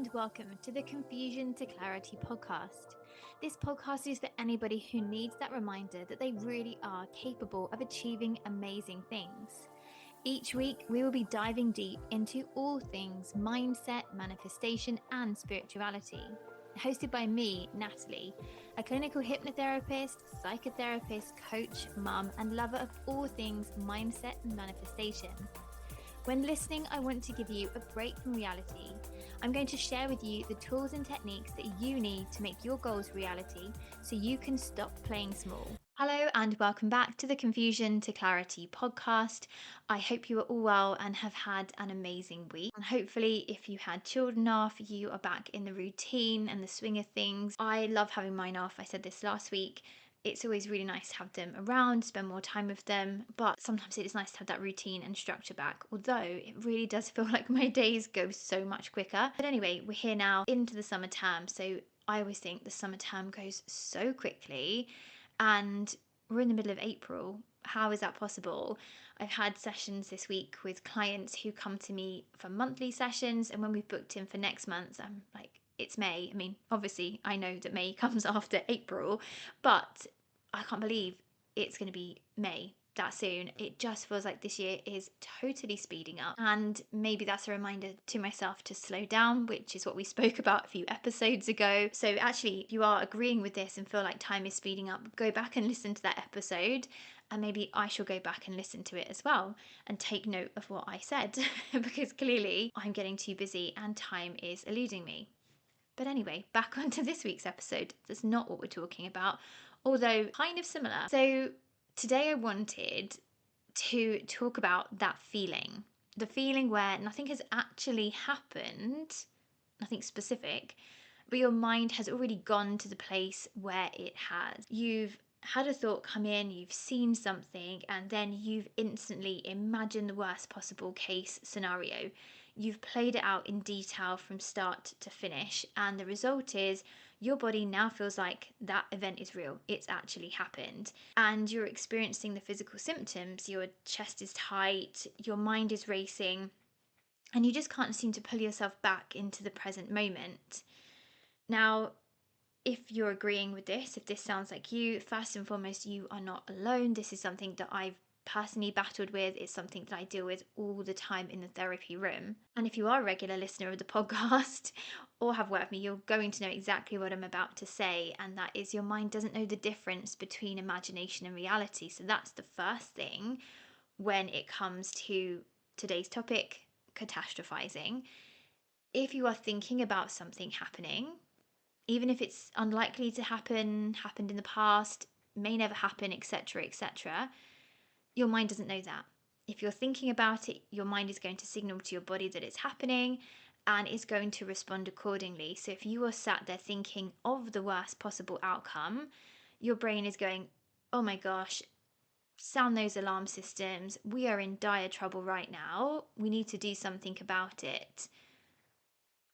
and welcome to the Confusion to Clarity podcast. This podcast is for anybody who needs that reminder that they really are capable of achieving amazing things. Each week, we will be diving deep into all things mindset, manifestation, and spirituality. Hosted by me, Natalie, a clinical hypnotherapist, psychotherapist, coach, mum, and lover of all things mindset and manifestation. When listening, I want to give you a break from reality. I'm going to share with you the tools and techniques that you need to make your goals reality so you can stop playing small. Hello and welcome back to the Confusion to Clarity podcast. I hope you are all well and have had an amazing week. And hopefully, if you had children off, you are back in the routine and the swing of things. I love having mine off. I said this last week. It's always really nice to have them around, spend more time with them, but sometimes it is nice to have that routine and structure back, although it really does feel like my days go so much quicker. But anyway, we're here now into the summer term, so I always think the summer term goes so quickly, and we're in the middle of April. How is that possible? I've had sessions this week with clients who come to me for monthly sessions, and when we've booked in for next month, I'm like, it's May. I mean, obviously, I know that May comes after April, but I can't believe it's going to be May that soon. It just feels like this year is totally speeding up. And maybe that's a reminder to myself to slow down, which is what we spoke about a few episodes ago. So actually, if you are agreeing with this and feel like time is speeding up, go back and listen to that episode. And maybe I shall go back and listen to it as well and take note of what I said, because clearly I'm getting too busy and time is eluding me. But anyway, back onto this week's episode. That's not what we're talking about, although kind of similar. So today I wanted to talk about that feeling, the feeling where nothing has actually happened, nothing specific, but your mind has already gone to the place where it has. You've had a thought come in, you've seen something, and then you've instantly imagined the worst possible case scenario. You've played it out in detail from start to finish, and the result is your body now feels like that event is real. It's actually happened. And you're experiencing the physical symptoms. Your chest is tight, your mind is racing, and you just can't seem to pull yourself back into the present moment. Now, if you're agreeing with this, if this sounds like you, first and foremost, you are not alone. This is something that I've personally battled with. It's something that I deal with all the time in the therapy room. And if you are a regular listener of the podcast or have worked with me, you're going to know exactly what I'm about to say. And that is, your mind doesn't know the difference between imagination and reality. So that's the first thing when it comes to today's topic, catastrophizing. If you are thinking about something happening, even if it's unlikely to happen, happened in the past, may never happen, etc., etc., your mind doesn't know that. If you're thinking about it, your mind is going to signal to your body that it's happening and is going to respond accordingly. So if you are sat there thinking of the worst possible outcome, your brain is going, oh my gosh, sound those alarm systems. We are in dire trouble right now. We need to do something about it.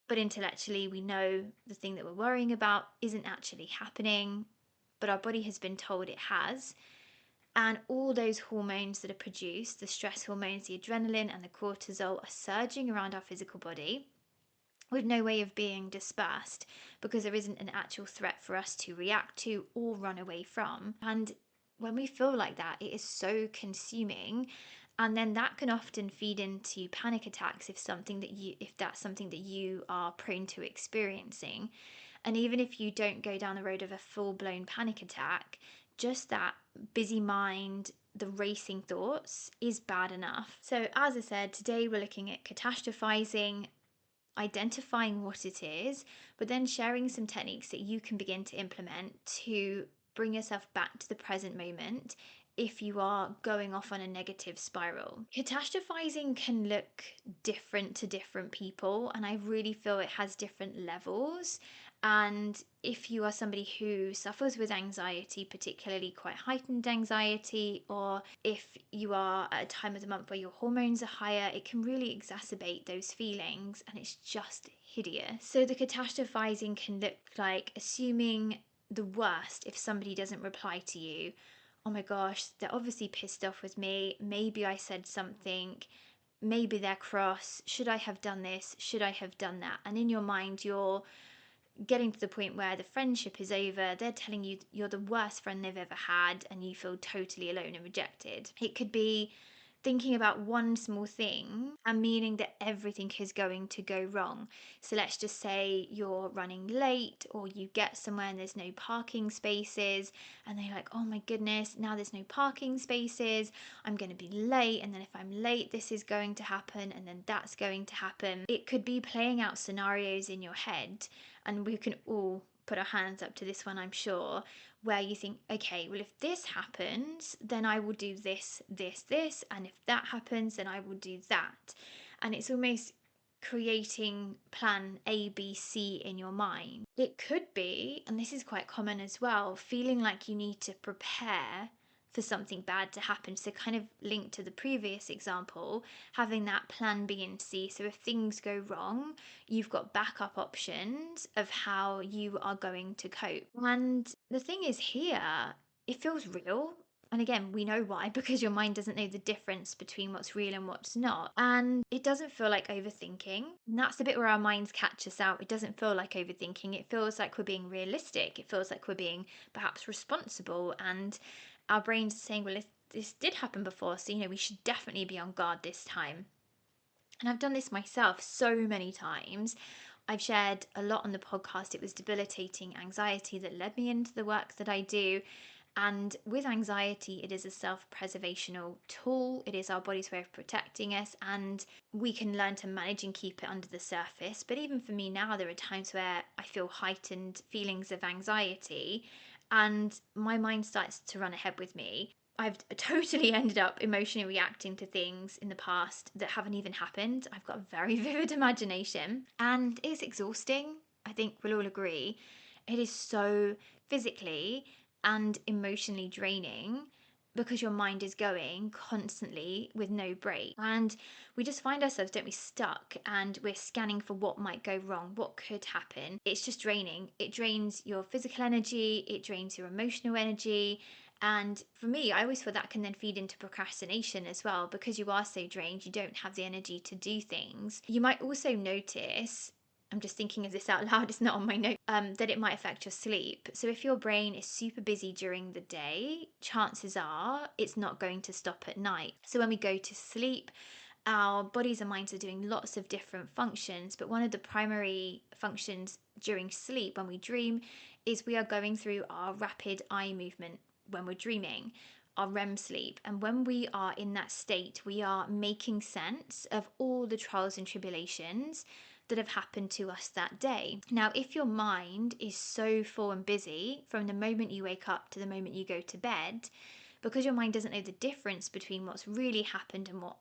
But intellectually, we know the thing that we're worrying about isn't actually happening, but our body has been told it has. And all those hormones that are produced, the stress hormones, the adrenaline and the cortisol, are surging around our physical body with no way of being dispersed because there isn't an actual threat for us to react to or run away from. And when we feel like that, it is so consuming, and then that can often feed into panic attacks if that's something that you are prone to experiencing. And even if you don't go down the road of a full-blown panic attack, just that busy mind, the racing thoughts is bad enough. So as I said, today we're looking at catastrophizing, identifying what it is, but then sharing some techniques that you can begin to implement to bring yourself back to the present moment if you are going off on a negative spiral. Catastrophizing can look different to different people, and I really feel it has different levels. And if you are somebody who suffers with anxiety, particularly quite heightened anxiety, or if you are at a time of the month where your hormones are higher, it can really exacerbate those feelings, and it's just hideous. So the catastrophizing can look like assuming the worst if somebody doesn't reply to you. Oh my gosh, they're obviously pissed off with me. Maybe I said something. maybe they're cross. Should I have done this? Should I have done that? And in your mind, you're getting to the point where the friendship is over. They're telling you you're the worst friend they've ever had, and you feel totally alone and rejected. It could be thinking about one small thing and meaning that everything is going to go wrong. So let's just say you're running late, or you get somewhere and there's no parking spaces, and they're like, oh my goodness, now there's no parking spaces, I'm going to be late, and then if I'm late this is going to happen, and then that's going to happen. It could be playing out scenarios in your head, and we can all put our hands up to this one, I'm sure, where you think, okay, well, if this happens, then I will do this, this, and if that happens, then I will do that. And it's almost creating plan A, B, C in your mind. It could be, and this is quite common as well, feeling like you need to prepare for something bad to happen. So kind of linked to the previous example, having that plan B and C. So if things go wrong, you've got backup options of how you are going to cope. And the thing is here, it feels real. And again, we know why, because your mind doesn't know the difference between what's real and what's not. And it doesn't feel like overthinking. And that's the bit where our minds catch us out. It doesn't feel like overthinking. It feels like we're being realistic. It feels like we're being perhaps responsible. And our brains are saying, well, if this did happen before, so, we should definitely be on guard this time. And I've done this myself so many times. I've shared a lot on the podcast. It was debilitating anxiety that led me into the work that I do. And with anxiety, it is a self-preservational tool. It is our body's way of protecting us, and we can learn to manage and keep it under the surface. But even for me now, there are times where I feel heightened feelings of anxiety, and my mind starts to run ahead with me. I've totally ended up emotionally reacting to things in the past that haven't even happened. I've got a very vivid imagination, and it's exhausting. I think we'll all agree. It is so physically and emotionally draining because your mind is going constantly with no break. And we just find ourselves, don't we, stuck, and we're scanning for what might go wrong, what could happen. It's just draining. It drains your physical energy, it drains your emotional energy. And for me, I always feel that can then feed into procrastination as well, because you are so drained, you don't have the energy to do things. You might also notice, I'm just thinking of this out loud, it's not on my note, that it might affect your sleep. So if your brain is super busy during the day, chances are it's not going to stop at night. So when we go to sleep, our bodies and minds are doing lots of different functions, but one of the primary functions during sleep when we dream is we are going through our rapid eye movement when we're dreaming, our REM sleep. And when we are in that state, we are making sense of all the trials and tribulations that have happened to us that day. Now, if your mind is so full and busy from the moment you wake up to the moment you go to bed, because your mind doesn't know the difference between what's really happened and what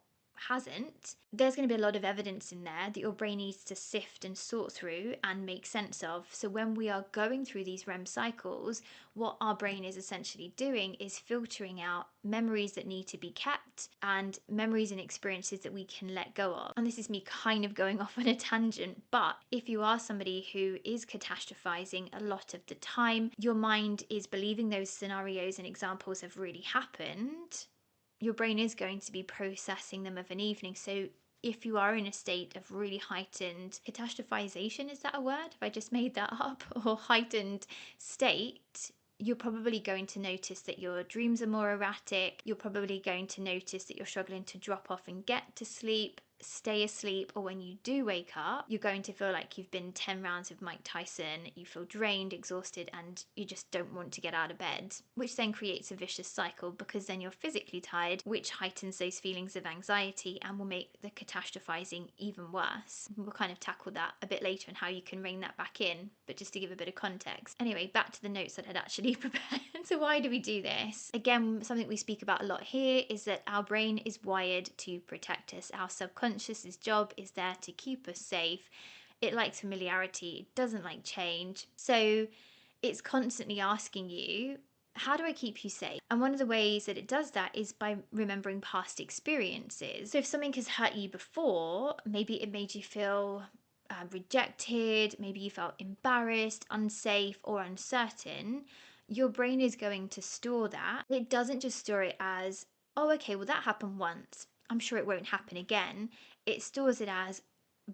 hasn't, there's going to be a lot of evidence in there that your brain needs to sift and sort through and make sense of. So when we are going through these REM cycles, what our brain is essentially doing is filtering out memories that need to be kept and memories and experiences that we can let go of. And this is me kind of going off on a tangent, but if you are somebody who is catastrophizing a lot of the time, your mind is believing those scenarios and examples have really happened, your brain is going to be processing them of an evening. So if you are in a state of really heightened catastrophization, is that a word? Have I just made that up? Or heightened state, you're probably going to notice that your dreams are more erratic. You're probably going to notice that you're struggling to drop off and get to sleep, stay asleep, or when you do wake up, you're going to feel like you've been 10 rounds of Mike Tyson. You feel drained, exhausted, and you just don't want to get out of bed, which then creates a vicious cycle, because then you're physically tired, which heightens those feelings of anxiety and will make the catastrophizing even worse. We'll kind of tackle that a bit later and how you can rein that back in, but just to give a bit of context. Anyway, back to the notes that I'd actually prepared. So why do we do this? Again, something we speak about a lot here is that our brain is wired to protect us. Our subconscious's job is there to keep us safe. It likes familiarity, it doesn't like change. So it's constantly asking you, how do I keep you safe? And one of the ways that it does that is by remembering past experiences. So if something has hurt you before, maybe it made you feel rejected, maybe you felt embarrassed, unsafe, or uncertain, your brain is going to store that. It doesn't just store it as, oh, okay, well, that happened once. I'm sure it won't happen again. It stores it as,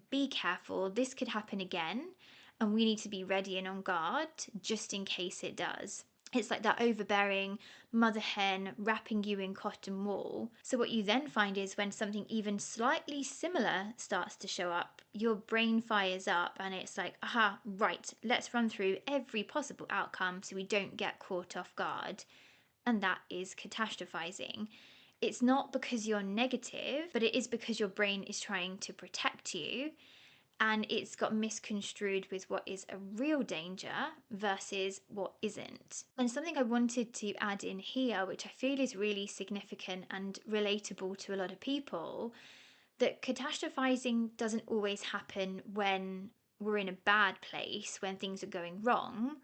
be careful, this could happen again, and we need to be ready and on guard just in case it does. It's like that overbearing mother hen wrapping you in cotton wool. So, what you then find is when something even slightly similar starts to show up, your brain fires up and it's like, aha, right, let's run through every possible outcome so we don't get caught off guard. And that is catastrophizing. It's not because you're negative, but it is because your brain is trying to protect you, and it's got misconstrued with what is a real danger versus what isn't. And something I wanted to add in here, which I feel is really significant and relatable to a lot of people, that catastrophizing doesn't always happen when we're in a bad place, when things are going wrong.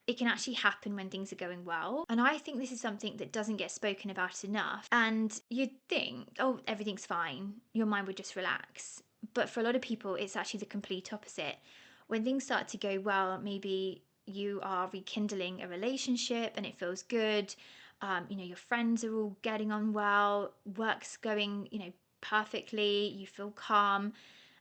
It can actually happen when things are going well. And I think this is something that doesn't get spoken about enough. And you'd think, oh, everything's fine, your mind would just relax. But for a lot of people, it's actually the complete opposite. When things start to go well, maybe you are rekindling a relationship and it feels good. Your friends are all getting on well, work's going, perfectly, you feel calm.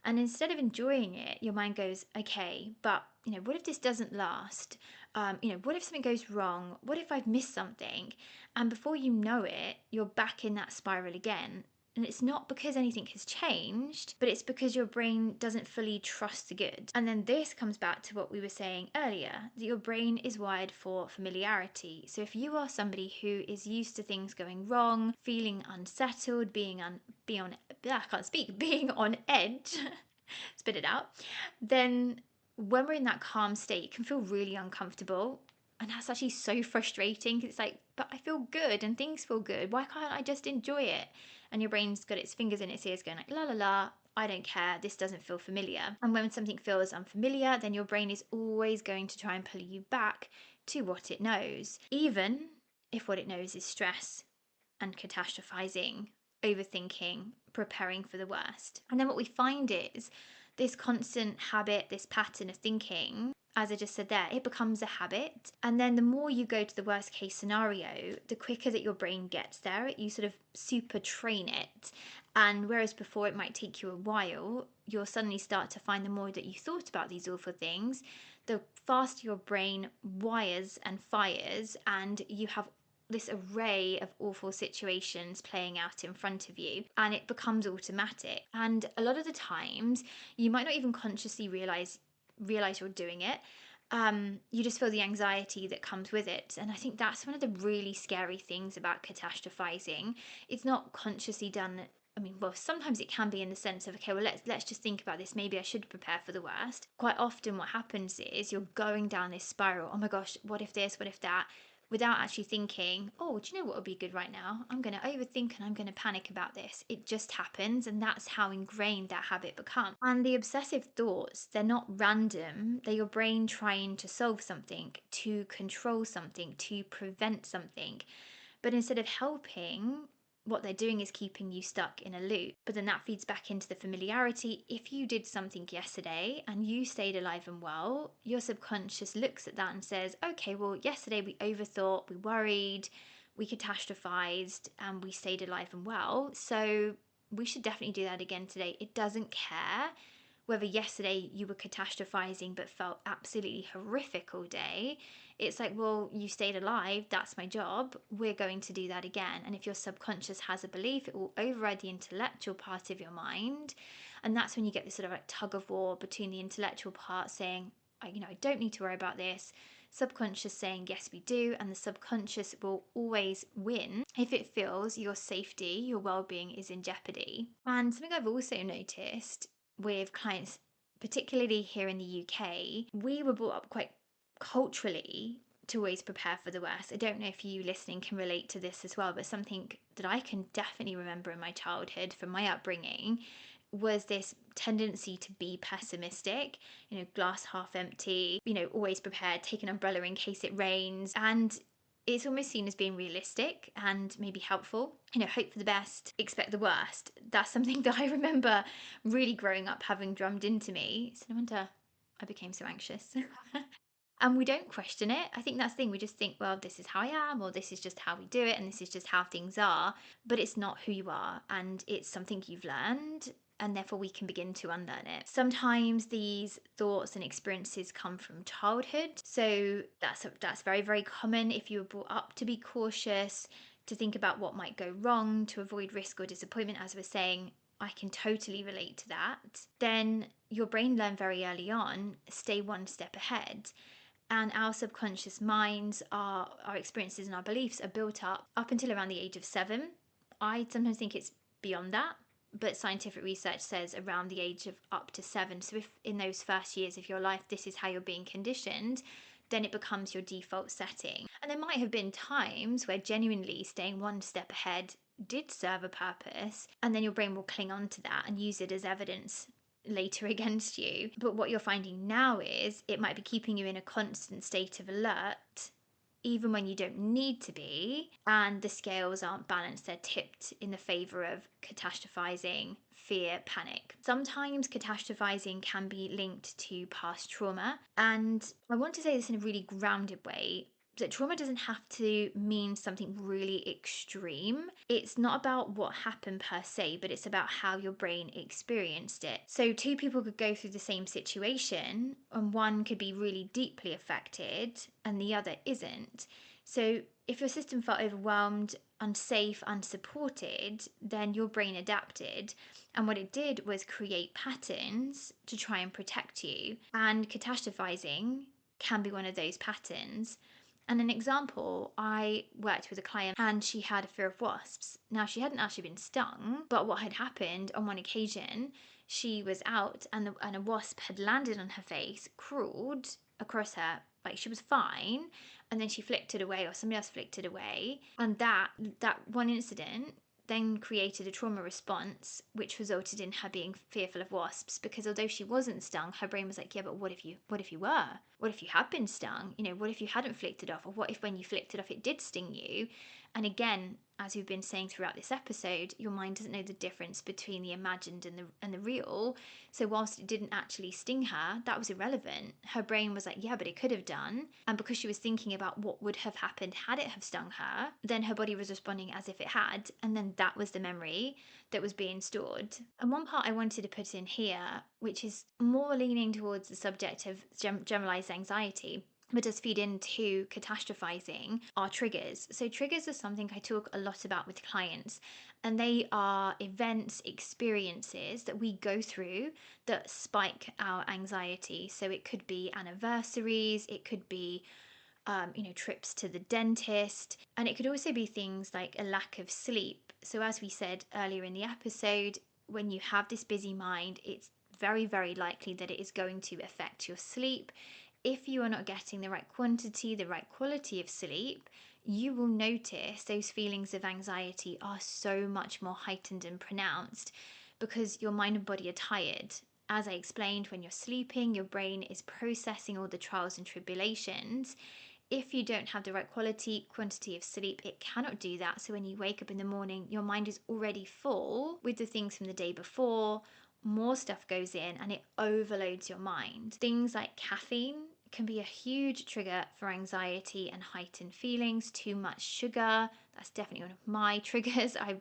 And instead of enjoying it, your mind goes, okay, but what if this doesn't last? What if something goes wrong? What if I've missed something? And before you know it, you're back in that spiral again. And it's not because anything has changed, but it's because your brain doesn't fully trust the good. And then this comes back to what we were saying earlier, that your brain is wired for familiarity. So if you are somebody who is used to things going wrong, feeling unsettled, being on edge, spit it out, then when we're in that calm state, it can feel really uncomfortable. And that's actually so frustrating. It's like, but I feel good and things feel good. Why can't I just enjoy it? And your brain's got its fingers in its ears going like, la la la, I don't care. This doesn't feel familiar. And when something feels unfamiliar, then your brain is always going to try and pull you back to what it knows, even if what it knows is stress and catastrophizing, overthinking, preparing for the worst. And then what we find is this constant habit, this pattern of thinking, as I just said there, it becomes a habit. And then the more you go to the worst case scenario, the quicker that your brain gets there. You sort of super train it. And whereas before it might take you a while, you'll suddenly start to find the more that you thought about these awful things, the faster your brain wires and fires, and you have this array of awful situations playing out in front of you, and it becomes automatic. And a lot of the times you might not even consciously realize you're doing it. You just feel the anxiety that comes with it. And I think that's one of the really scary things about catastrophizing. It's not consciously done. I mean, well, sometimes it can be in the sense of, okay, well, let's just think about this. Maybe I should prepare for the worst. Quite often what happens is you're going down this spiral. Oh my gosh, what if this, what if that? Without actually thinking, oh, do you know what would be good right now? I'm going to overthink and I'm going to panic about this. It just happens, and that's how ingrained that habit becomes. And the obsessive thoughts, they're not random. They're your brain trying to solve something, to control something, to prevent something. But instead of helping, what they're doing is keeping you stuck in a loop. But then that feeds back into the familiarity. If you did something yesterday and you stayed alive and well, your subconscious looks at that and says, okay, well, yesterday we overthought, we worried, we catastrophized, and we stayed alive and well. So we should definitely do that again today. It doesn't care whether yesterday you were catastrophizing but felt absolutely horrific all day. It's like, well, you stayed alive, that's my job, we're going to do that again. And if your subconscious has a belief, it will override the intellectual part of your mind. And that's when you get this sort of like tug of war between the intellectual part saying, I don't need to worry about this, subconscious saying, yes, we do. And the subconscious will always win if it feels your safety, your well-being is in jeopardy. And something I've also noticed with clients, particularly here in the UK, we were brought up quite culturally to always prepare for the worst. I don't know if you listening can relate to this as well, but something that I can definitely remember in my childhood from my upbringing was this tendency to be pessimistic, glass half empty, always prepared, take an umbrella in case it rains. And it's almost seen as being realistic and maybe helpful. Hope for the best, expect the worst. That's something that I remember really growing up having drummed into me. So no wonder I became so anxious. And we don't question it. I think that's the thing. We just think, well, this is how I am, or this is just how we do it, and this is just how things are. But it's not who you are, and it's something you've learned, and therefore we can begin to unlearn it. Sometimes these thoughts and experiences come from childhood. So that's very, very common. If you were brought up to be cautious, to think about what might go wrong, to avoid risk or disappointment, as we're saying, I can totally relate to that. Then your brain learned very early on, stay one step ahead. And our subconscious minds, our experiences and our beliefs are built up until around the age of 7. I sometimes think it's beyond that, but scientific research says around the age of up to 7. So if in those first years of your life this is how you're being conditioned, then it becomes your default setting. And there might have been times where genuinely staying one step ahead did serve a purpose, and then your brain will cling on to that and use it as evidence later against you. But what you're finding now is it might be keeping you in a constant state of alert, even when you don't need to be, and the scales aren't balanced. They're tipped in the favor of catastrophizing, fear, panic. Sometimes catastrophizing can be linked to past trauma, and I want to say this in a really grounded way, that trauma doesn't have to mean something really extreme. It's not about what happened per se, but it's about how your brain experienced it. So two people could go through the same situation, and one could be really deeply affected and the other isn't. So if your system felt overwhelmed, unsafe, unsupported, then your brain adapted. And what it did was create patterns to try and protect you. And catastrophizing can be one of those patterns. And an example, I worked with a client and she had a fear of wasps. Now, she hadn't actually been stung, but what had happened on one occasion, she was out and a wasp had landed on her face, crawled across her, like she was fine, and then she flicked it away, or somebody else flicked it away. And that one incident then created a trauma response, which resulted in her being fearful of wasps, because although she wasn't stung, her brain was like, yeah, but what if you were? What if you had been stung? What if you hadn't flicked it off? Or what if when you flicked it off it did sting you? And again, as we've been saying throughout this episode, your mind doesn't know the difference between the imagined and the real. So whilst it didn't actually sting her, that was irrelevant. Her brain was like, yeah, but it could have done. And because she was thinking about what would have happened had it have stung her, then her body was responding as if it had. And then that was the memory that was being stored. And one part I wanted to put in here, which is more leaning towards the subject of generalized anxiety, but does feed into catastrophizing, are triggers. So triggers are something I talk a lot about with clients, and they are events, experiences that we go through that spike our anxiety. So it could be anniversaries, it could be trips to the dentist, and it could also be things like a lack of sleep. So as we said earlier in the episode, when you have this busy mind, it's very, very likely that it is going to affect your sleep. If you are not getting the right quantity, the right quality of sleep, you will notice those feelings of anxiety are so much more heightened and pronounced because your mind and body are tired. As I explained, when you're sleeping, your brain is processing all the trials and tribulations. If you don't have the right quantity of sleep, it cannot do that. So when you wake up in the morning, your mind is already full with the things from the day before. More stuff goes in and it overloads your mind. Things like caffeine can be a huge trigger for anxiety and heightened feelings. Too much sugar, that's definitely one of my triggers. I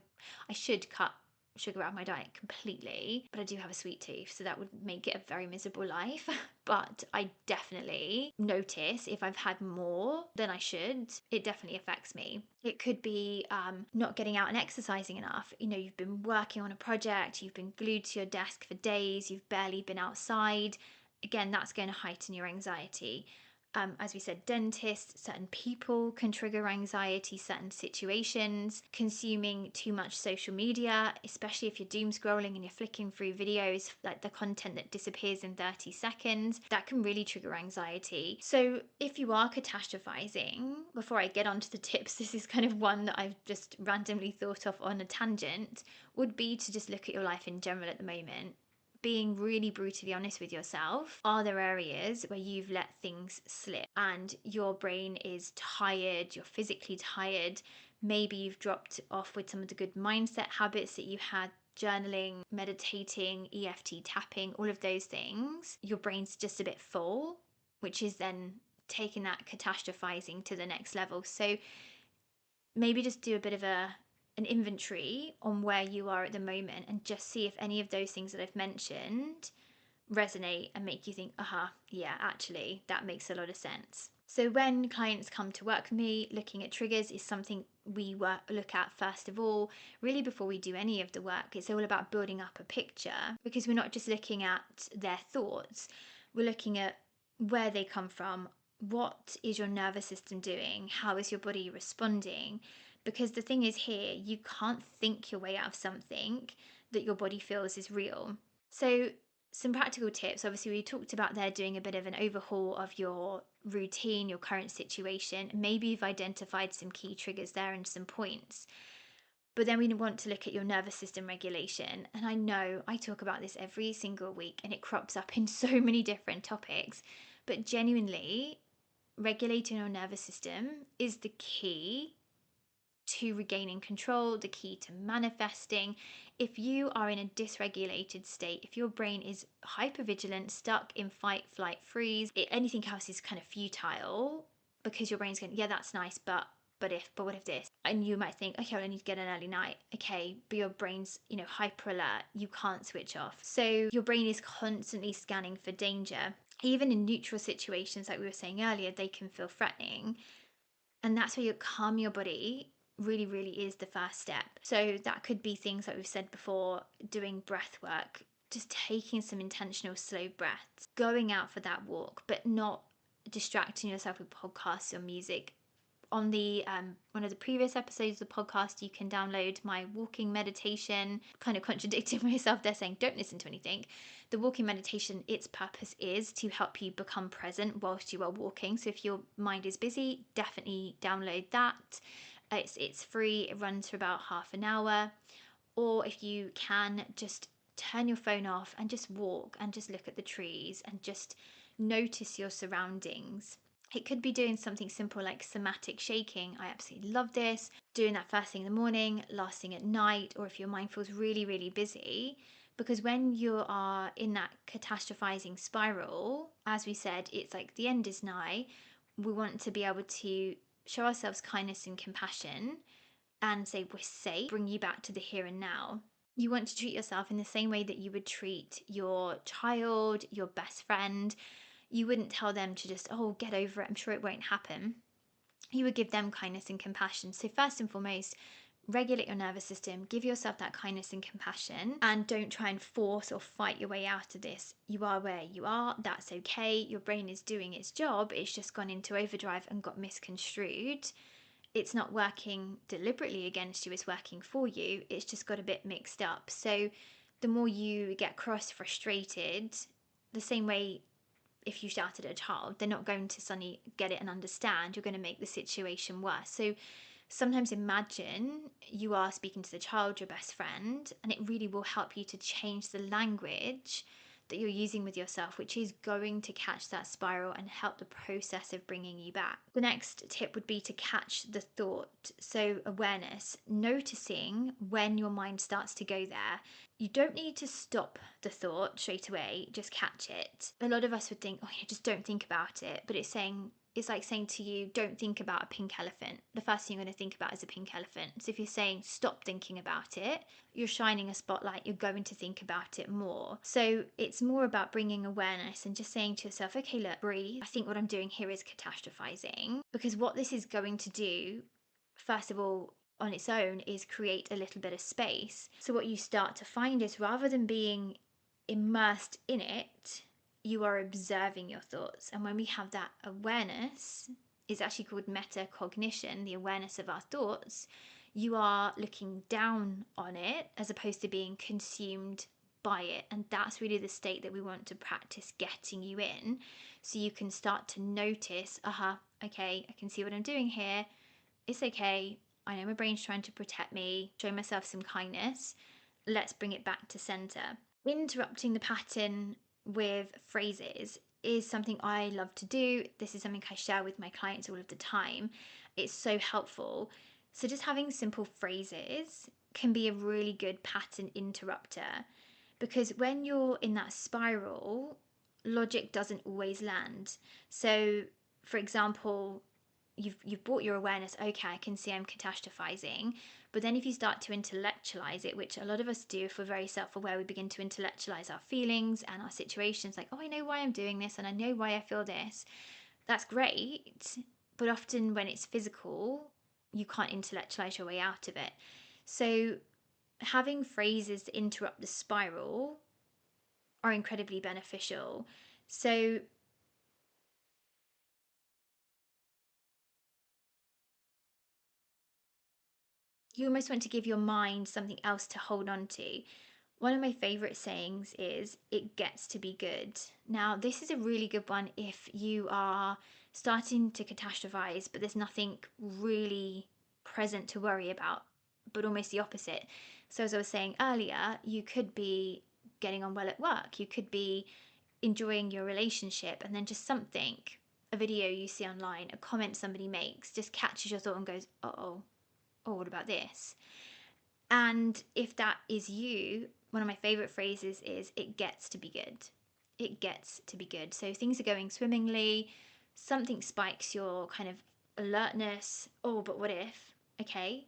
should cut sugar out of my diet completely, but I do have a sweet tooth, so that would make it a very miserable life. But I definitely notice if I've had more than I should, it definitely affects me. It could be not getting out and exercising enough. You've been working on a project, you've been glued to your desk for days, you've barely been outside. Again, that's going to heighten your anxiety. As we said, dentists, certain people can trigger anxiety, certain situations. Consuming too much social media, especially if you're doom scrolling and you're flicking through videos, like the content that disappears in 30 seconds, that can really trigger anxiety. So if you are catastrophizing, before I get onto the tips, this is kind of one that I've just randomly thought of on a tangent, would be to just look at your life in general at the moment. Being really brutally honest with yourself. Are there areas where you've let things slip and your brain is tired, you're physically tired? Maybe you've dropped off with some of the good mindset habits that you had, journaling, meditating, EFT tapping, all of those things. Your brain's just a bit full, which is then taking that catastrophizing to the next level. So maybe just do a bit of an inventory on where you are at the moment and just see if any of those things that I've mentioned resonate and make you think, aha, yeah, actually, that makes a lot of sense. So when clients come to work with me, looking at triggers is something we look at first of all, really before we do any of the work. It's all about building up a picture, because we're not just looking at their thoughts, we're looking at where they come from. What is your nervous system doing? How is your body responding? Because the thing is here, you can't think your way out of something that your body feels is real. So some practical tips. Obviously, we talked about there doing a bit of an overhaul of your routine, your current situation. Maybe you've identified some key triggers there and some points. But then we want to look at your nervous system regulation. And I know I talk about this every single week and it crops up in so many different topics. But genuinely, regulating your nervous system is the key to regaining control, the key to manifesting. If you are in a dysregulated state, if your brain is hypervigilant, stuck in fight, flight, freeze, anything else is kind of futile, because your brain's going, yeah, that's nice, but what if this? And you might think, okay, well, I need to get an early night. Okay, but your brain's, hyper alert. You can't switch off. So your brain is constantly scanning for danger. Even in neutral situations, like we were saying earlier, they can feel threatening. And that's where you calm your body really, really is the first step. So that could be things like we've said before, doing breath work, just taking some intentional slow breaths, going out for that walk, but not distracting yourself with podcasts or music. On the one of the previous episodes of the podcast, you can download my walking meditation. Kind of contradicting myself there, saying don't listen to anything. The walking meditation, its purpose is to help you become present whilst you are walking. So if your mind is busy, definitely download that. It's free. It runs for about half an hour. Or if you can, just turn your phone off and just walk and just look at the trees and just notice your surroundings. It could be doing something simple like somatic shaking. I absolutely love this. Doing that first thing in the morning, last thing at night, or if your mind feels really, really busy. Because when you are in that catastrophizing spiral, as we said, it's like the end is nigh. We want to be able to show ourselves kindness and compassion and say we're safe, bring you back to the here and now. You want to treat yourself in the same way that you would treat your child, your best friend. You wouldn't tell them to just, oh, get over it, I'm sure it won't happen. You would give them kindness and compassion. So first and foremost, regulate your nervous system, give yourself that kindness and compassion, and don't try and force or fight your way out of this. You are where you are, that's okay. Your brain is doing its job, it's just gone into overdrive and got misconstrued. It's not working deliberately against you, it's working for you. It's just got a bit mixed up. So the more you get cross, frustrated, the same way if you shout at a child, they're not going to suddenly get it and understand. You're going to make the situation worse. So sometimes imagine you are speaking to the child, your best friend, and it really will help you to change the language that you're using with yourself, which is going to catch that spiral and help the process of bringing you back. The next tip would be to catch the thought. So awareness, noticing when your mind starts to go there. You don't need to stop the thought straight away, just catch it. A lot of us would think, oh yeah, just don't think about it. But it's like saying to you, don't think about a pink elephant. The first thing you're going to think about is a pink elephant. So if you're saying stop thinking about it, you're shining a spotlight, you're going to think about it more. So it's more about bringing awareness and just saying to yourself, okay, look, breathe. I think what I'm doing here is catastrophizing, because what this is going to do, first of all, on its own, is create a little bit of space. So what you start to find is rather than being immersed in it, you are observing your thoughts. And when we have that awareness, it's actually called metacognition, the awareness of our thoughts. You are looking down on it as opposed to being consumed by it. And that's really the state that we want to practice getting you in. So you can start to notice, okay, I can see what I'm doing here. It's okay. I know my brain's trying to protect me, show myself some kindness. Let's bring it back to center. Interrupting the pattern with phrases is something I love to do. This is something I share with my clients all of the time. It's so helpful. So just having simple phrases can be a really good pattern interrupter, because when you're in that spiral, logic doesn't always land. So for example, you've brought your awareness, okay, I can see I'm catastrophizing. But then if you start to intellectualize it, which a lot of us do if we're very self-aware, we begin to intellectualize our feelings and our situations, like, oh, I know why I'm doing this and I know why I feel this. That's great, but often when it's physical, you can't intellectualize your way out of it. So having phrases to interrupt the spiral are incredibly beneficial. So you almost want to give your mind something else to hold on to. One of my favorite sayings is, it gets to be good. Now, this is a really good one if you are starting to catastrophize, but there's nothing really present to worry about, but almost the opposite. So, as I was saying earlier, you could be getting on well at work, you could be enjoying your relationship, and then just something, a video you see online, a comment somebody makes, just catches your thought and goes, oh, what about this? And if that is you, one of my favorite phrases is, it gets to be good. It gets to be good. So things are going swimmingly, something spikes your kind of alertness. Oh, but what if? Okay,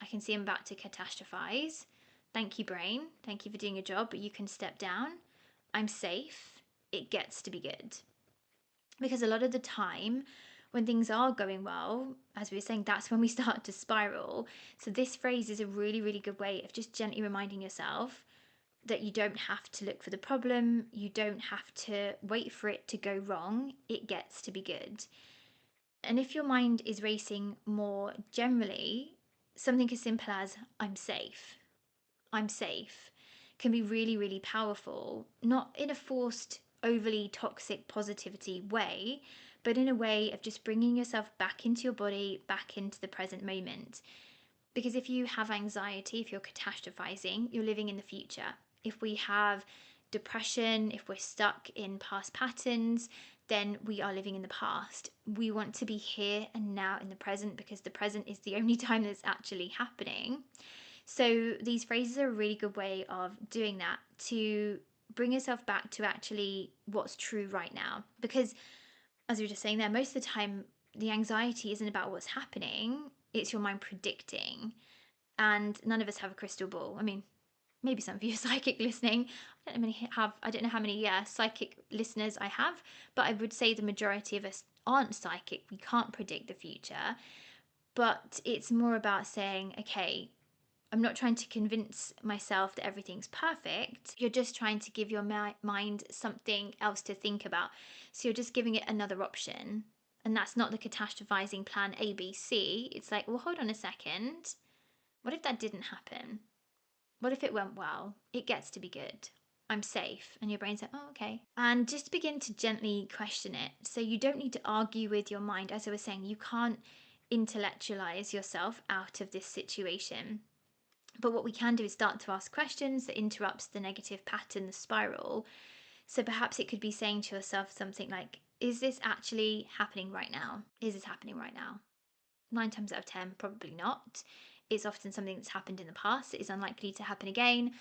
I can see I'm about to catastrophize. Thank you, brain. Thank you for doing your job, but you can step down. I'm safe. It gets to be good. Because a lot of the time, when things are going well, as we were saying, that's when we start to spiral. So this phrase is a really, really good way of just gently reminding yourself that you don't have to look for the problem, you don't have to wait for it to go wrong. It gets to be good. And if your mind is racing more generally, something as simple as, I'm safe, can be really, really powerful, not in a forced, overly toxic positivity way, but in a way of just bringing yourself back into your body, back into the present moment. Because if you have anxiety, if you're catastrophizing, you're living in the future. If we have depression, if we're stuck in past patterns, then we are living in the past. We want to be here and now in the present, because the present is the only time that's actually happening. So these phrases are a really good way of doing that, to bring yourself back to actually what's true right now. Because as we were just saying there, most of the time the anxiety isn't about what's happening, it's your mind predicting. And none of us have a crystal ball. I mean, maybe some of you are psychic listening. I don't know how many psychic listeners I have, but I would say the majority of us aren't psychic. We can't predict the future. But it's more about saying, okay, I'm not trying to convince myself that everything's perfect. You're just trying to give your mind something else to think about. So you're just giving it another option. And that's not the catastrophizing plan ABC. It's like, well, hold on a second. What if that didn't happen? What if it went well? It gets to be good. I'm safe. And your brain's like, oh, okay. And just begin to gently question it. So you don't need to argue with your mind. As I was saying, you can't intellectualize yourself out of this situation. But what we can do is start to ask questions that interrupts the negative pattern, the spiral. So perhaps it could be saying to yourself something like, is this actually happening right now? Is this happening right now? 9 times out of 10, probably not. It's often something that's happened in the past. It is unlikely to happen again.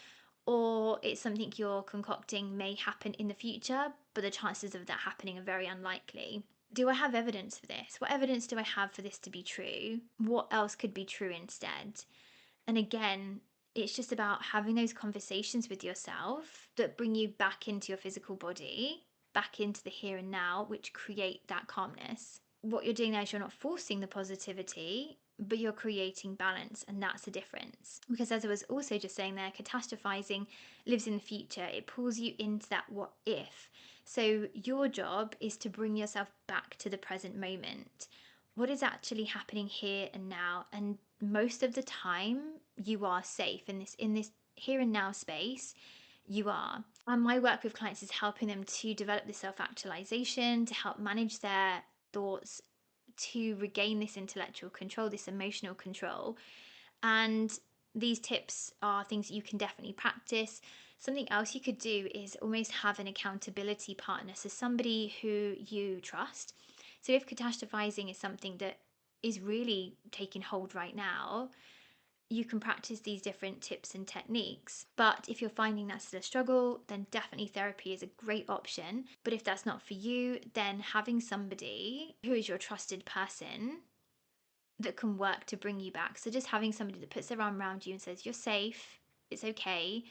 Or it's something you're concocting may happen in the future, but the chances of that happening are very unlikely. Do I have evidence for this? What evidence do I have for this to be true? What else could be true instead? And again, it's just about having those conversations with yourself that bring you back into your physical body, back into the here and now, which create that calmness. What you're doing now is you're not forcing the positivity, but you're creating balance, and that's the difference. Because as I was also just saying there, catastrophizing lives in the future. It pulls you into that what if. So your job is to bring yourself back to the present moment. What is actually happening here and now? And most of the time you are safe in this here and now space. You are. And my work with clients is helping them to develop this self-actualization, to help manage their thoughts, to regain this intellectual control, this emotional control. And these tips are things that you can definitely practice. Something else you could do is almost have an accountability partner, so somebody who you trust. So if catastrophizing is something that is really taking hold right now, you can practice these different tips and techniques. But if you're finding that's still a struggle, then definitely therapy is a great option. But if that's not for you, then having somebody who is your trusted person that can work to bring you back. So just having somebody that puts their arm around you and says, you're safe, it's okay,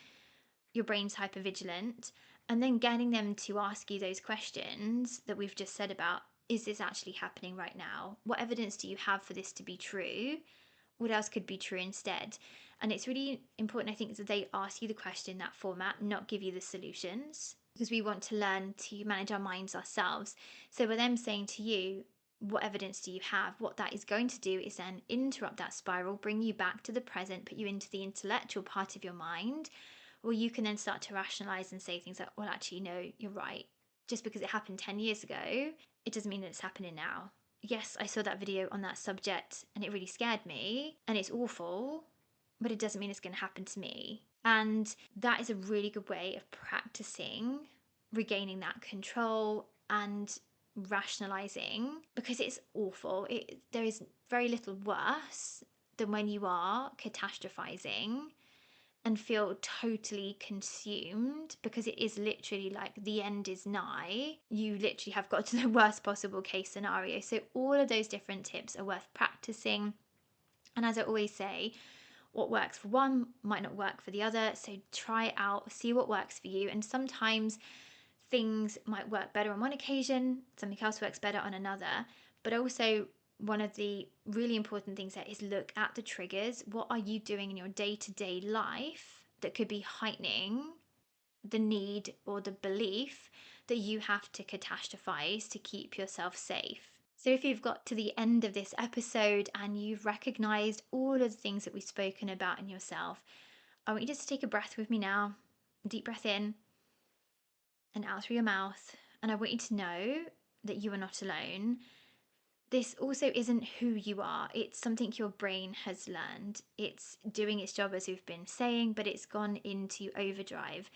your brain's hypervigilant, and then getting them to ask you those questions that we've just said about, is this actually happening right now? What evidence do you have for this to be true? What else could be true instead? And it's really important, I think, that they ask you the question in that format, not give you the solutions, because we want to learn to manage our minds ourselves. So with them saying to you, what evidence do you have? What that is going to do is then interrupt that spiral, bring you back to the present, put you into the intellectual part of your mind, or you can then start to rationalize and say things like, well, actually, no, you're right. Just because it happened 10 years ago, it doesn't mean that it's happening now. Yes, I saw that video on that subject and it really scared me and it's awful, but it doesn't mean it's going to happen to me. And that is a really good way of practicing regaining that control and rationalizing, because it's awful. There is very little worse than when you are catastrophizing and feel totally consumed, because it is literally like the end is nigh. You literally have got to the worst possible case scenario. So all of those different tips are worth practicing. And as I always say, what works for one might not work for the other. So try it out, see what works for you. And sometimes things might work better on one occasion, something else works better on another. But also, one of the really important things there is look at the triggers. What are you doing in your day-to-day life that could be heightening the need or the belief that you have to catastrophize to keep yourself safe? So if you've got to the end of this episode and you've recognized all of the things that we've spoken about in yourself, I want you just to take a breath with me now. Deep breath in and out through your mouth. And I want you to know that you are not alone. This also isn't who you are. It's something your brain has learned. It's doing its job, as we've been saying, but it's gone into overdrive.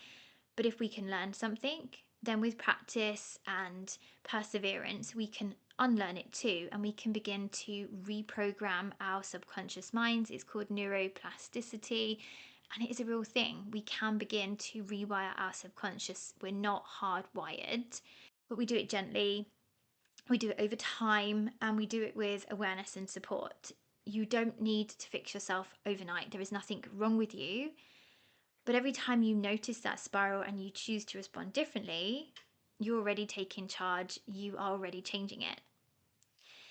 But if we can learn something, then with practice and perseverance, we can unlearn it too. And we can begin to reprogram our subconscious minds. It's called neuroplasticity. And it is a real thing. We can begin to rewire our subconscious. We're not hardwired, but we do it gently. We do it over time, and we do it with awareness and support. You don't need to fix yourself overnight. There is nothing wrong with you. But every time you notice that spiral and you choose to respond differently, you're already taking charge. You are already changing it.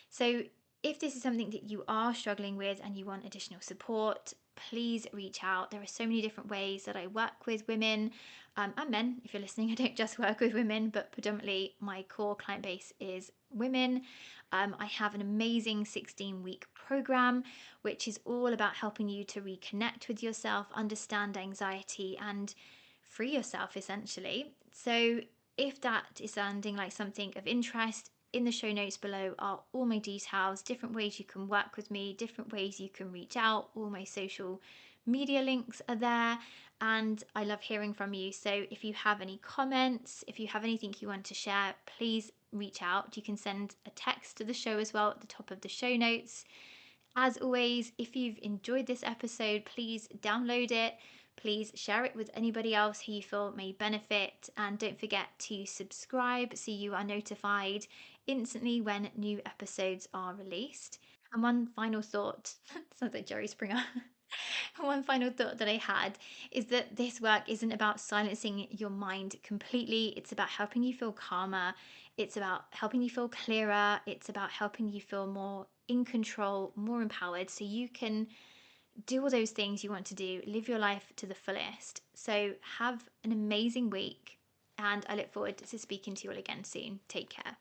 So if this is something that you are struggling with and you want additional support, please reach out. There are so many different ways that I work with women and men. If you're listening, I don't just work with women, but predominantly my core client base is women. I have an amazing 16-week program, which is all about helping you to reconnect with yourself, understand anxiety, and free yourself essentially. So if that is sounding like something of interest, in the show notes below are all my details, different ways you can work with me, different ways you can reach out. All my social media links are there, and I love hearing from you. So if you have any comments, if you have anything you want to share, please reach out. You can send a text to the show as well at the top of the show notes. As always, if you've enjoyed this episode, please download it. Please share it with anybody else who you feel may benefit. And don't forget to subscribe so you are notified instantly when new episodes are released. And one final thought, sounds like Jerry Springer. One final thought that I had is that this work isn't about silencing your mind completely. It's about helping you feel calmer. It's about helping you feel clearer. It's about helping you feel more in control, more empowered, so you can do all those things you want to do, live your life to the fullest. So have an amazing week, and I look forward to speaking to you all again soon. Take care.